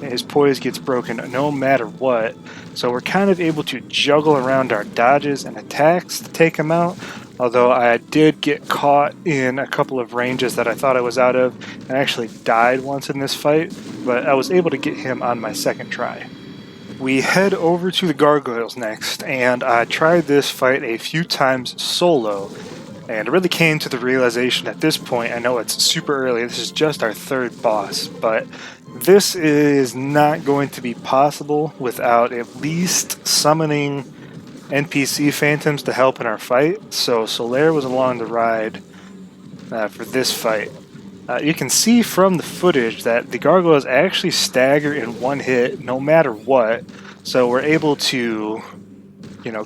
His poise gets broken no matter what, so we're kind of able to juggle around our dodges and attacks to take him out, although I did get caught in a couple of ranges that I thought I was out of, and actually died once in this fight, but I was able to get him on my second try. We head over to the Gargoyles next, and I tried this fight a few times solo, and it really came to the realization at this point, I know it's super early, this is just our third boss, but this is not going to be possible without at least summoning NPC phantoms to help in our fight, so Solaire was along the ride for this fight. You can see from the footage that the gargoyles actually stagger in one hit no matter what, so we're able to,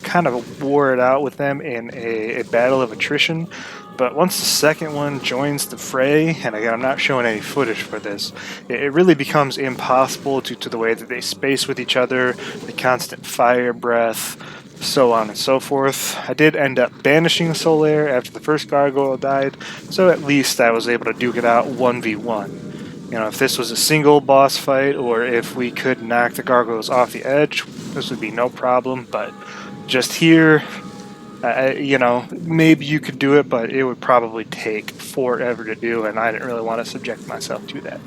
kind of war it out with them in a battle of attrition. But once the second one joins the fray, and again, I'm not showing any footage for this, it really becomes impossible due to the way that they space with each other, the constant fire breath, so on and so forth. I did end up banishing Solaire after the first gargoyle died, so at least I was able to duke it out 1v1. If this was a single boss fight, or if we could knock the gargoyles off the edge, this would be no problem, but just here, maybe you could do it, but it would probably take forever to do, and I didn't really want to subject myself to that.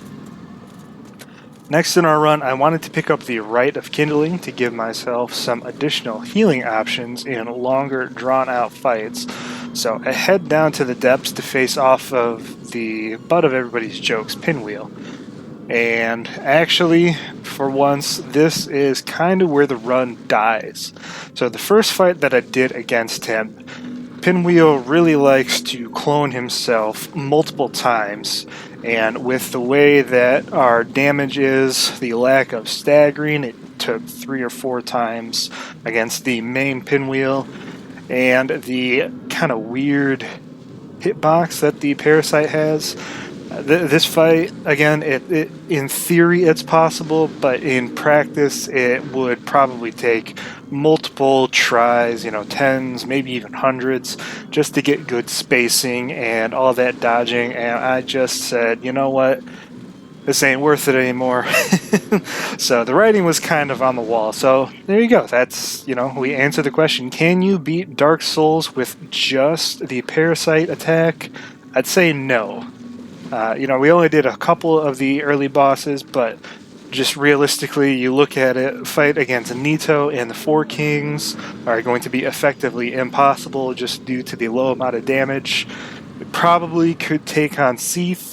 Next in our run, I wanted to pick up the Rite of Kindling to give myself some additional healing options in longer, drawn-out fights. So I head down to the depths to face off of the butt of everybody's jokes, Pinwheel. And actually, for once, this is kind of where the run dies. So the first fight that I did against him, Pinwheel really likes to clone himself multiple times, and with the way that our damage is, the lack of staggering, it took 3 or 4 times against the main Pinwheel, and the kind of weird hitbox that the Parasite has. This fight, again, it in theory it's possible, but in practice it would probably take multiple tries, 10s, maybe even 100s, just to get good spacing and all that dodging, and I just said, you know what, this ain't worth it anymore. So the writing was kind of on the wall, so there you go, that's, we answered the question, can you beat Dark Souls with just the Parasite attack? I'd say no. We only did a couple of the early bosses, but just realistically, you look at it, fight against Nito and the Four Kings are going to be effectively impossible just due to the low amount of damage. We probably could take on Seath.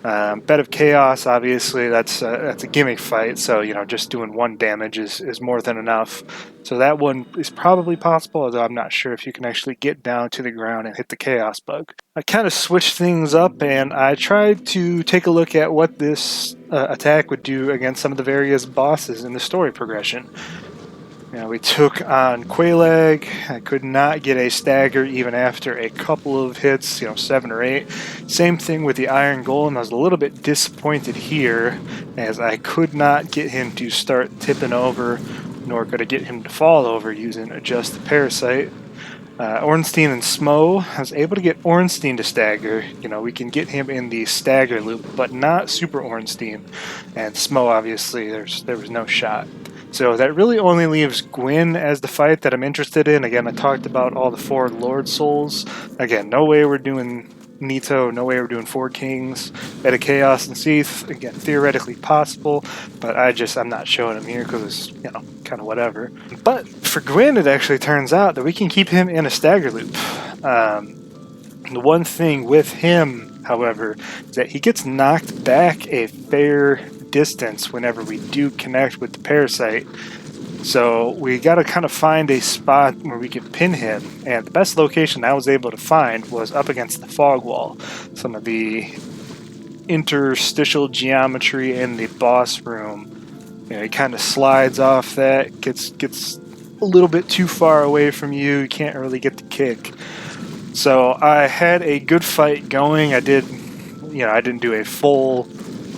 Bed of Chaos, obviously, that's a gimmick fight, so, just doing 1 damage is more than enough. So that one is probably possible, although I'm not sure if you can actually get down to the ground and hit the Chaos Bug. I kind of switched things up, and I tried to take a look at what this attack would do against some of the various bosses in the story progression. We took on Quelaag. I could not get a stagger even after a couple of hits, 7 or 8. Same thing with the Iron Golem. I was a little bit disappointed here, as I could not get him to start tipping over, nor could I get him to fall over using just the Parasite. Ornstein and Smo, I was able to get Ornstein to stagger. We can get him in the stagger loop, but not Super Ornstein. And Smo, obviously, there was no shot. So that really only leaves Gwyn as the fight that I'm interested in. Again, I talked about all the 4 Lord Souls. Again, no way we're doing Nito, no way we're doing 4 Kings. Bed of Chaos and Seath, again, theoretically possible, but I'm not showing him here because it's, kind of whatever. But for Gwyn, it actually turns out that we can keep him in a stagger loop. The one thing with him, however, is that he gets knocked back a fair distance whenever we do connect with the Parasite. So we got to kind of find a spot where we can pin him, and the best location I was able to find was up against the fog wall. Some of the interstitial geometry in the boss room, he kind of slides off that, gets a little bit too far away from you, you can't really get the kick. So I had a good fight going. I didn't do a full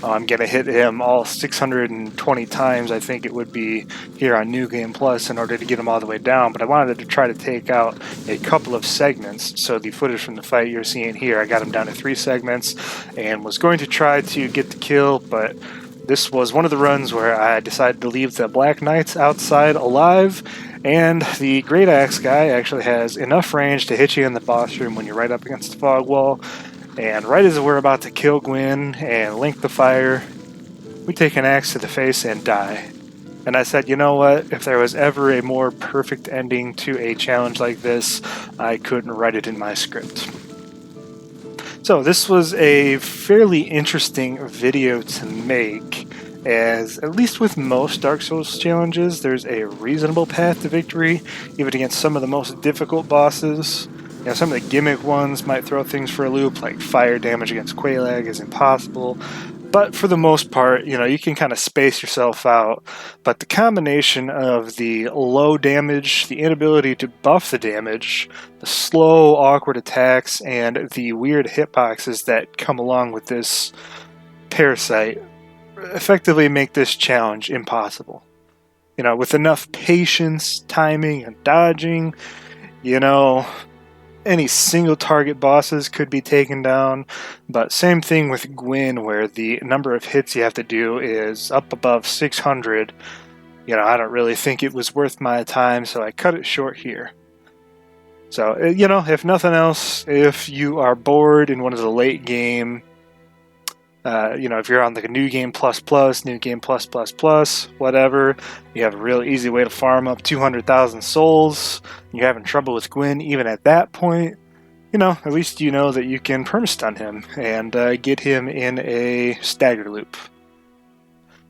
I'm going to hit him all 620 times, I think it would be, here on New Game Plus in order to get him all the way down, but I wanted to try to take out a couple of segments. So the footage from the fight you're seeing here, I got him down to 3 segments and was going to try to get the kill, but this was one of the runs where I decided to leave the Black Knights outside alive, and the Great Axe guy actually has enough range to hit you in the boss room when you're right up against the fog wall. And right as we're about to kill Gwyn and link the fire, we take an axe to the face and die. And I said, you know what, if there was ever a more perfect ending to a challenge like this, I couldn't write it in my script. So this was a fairly interesting video to make, as at least with most Dark Souls challenges, there's a reasonable path to victory, even against some of the most difficult bosses. You know, some of the gimmick ones might throw things for a loop, like fire damage against Quelaag is impossible. But for the most part, you know, you can kind of space yourself out. But the combination of the low damage, the inability to buff the damage, the slow, awkward attacks, and the weird hitboxes that come along with this Parasite effectively make this challenge impossible. You know, with enough patience, timing, and dodging, you know, any single target bosses could be taken down, but same thing with Gwyn, where the number of hits you have to do is up above 600. You know, I don't really think it was worth my time, so I cut it short here. So, you know, if nothing else, if you are bored in one of the late game, you know, if you're on like a new game plus, new game plus, whatever, you have a real easy way to farm up 200,000 souls. You're having trouble with Gwyn even at that point, you know, at least you know that you can permastun him and get him in a stagger loop.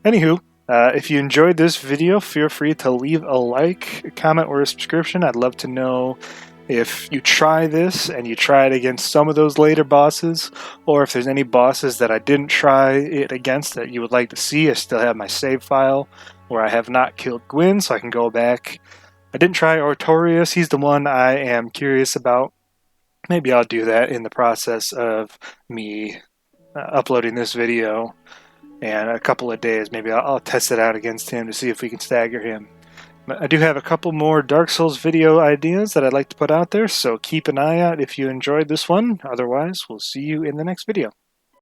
Anywho, if you enjoyed this video, feel free to leave a like, a comment, or a subscription. I'd love to know if you try this and you try it against some of those later bosses, or if there's any bosses that I didn't try it against that you would like to see. I still have my save file where I have not killed Gwyn, so I can go back. I didn't try Artorias. He's the one I am curious about. Maybe I'll do that in the process of me uploading this video, and a couple of days maybe I'll test it out against him to see if we can stagger him. I do have a couple more Dark Souls video ideas that I'd like to put out there, so keep an eye out if you enjoyed this one. Otherwise, we'll see you in the next video.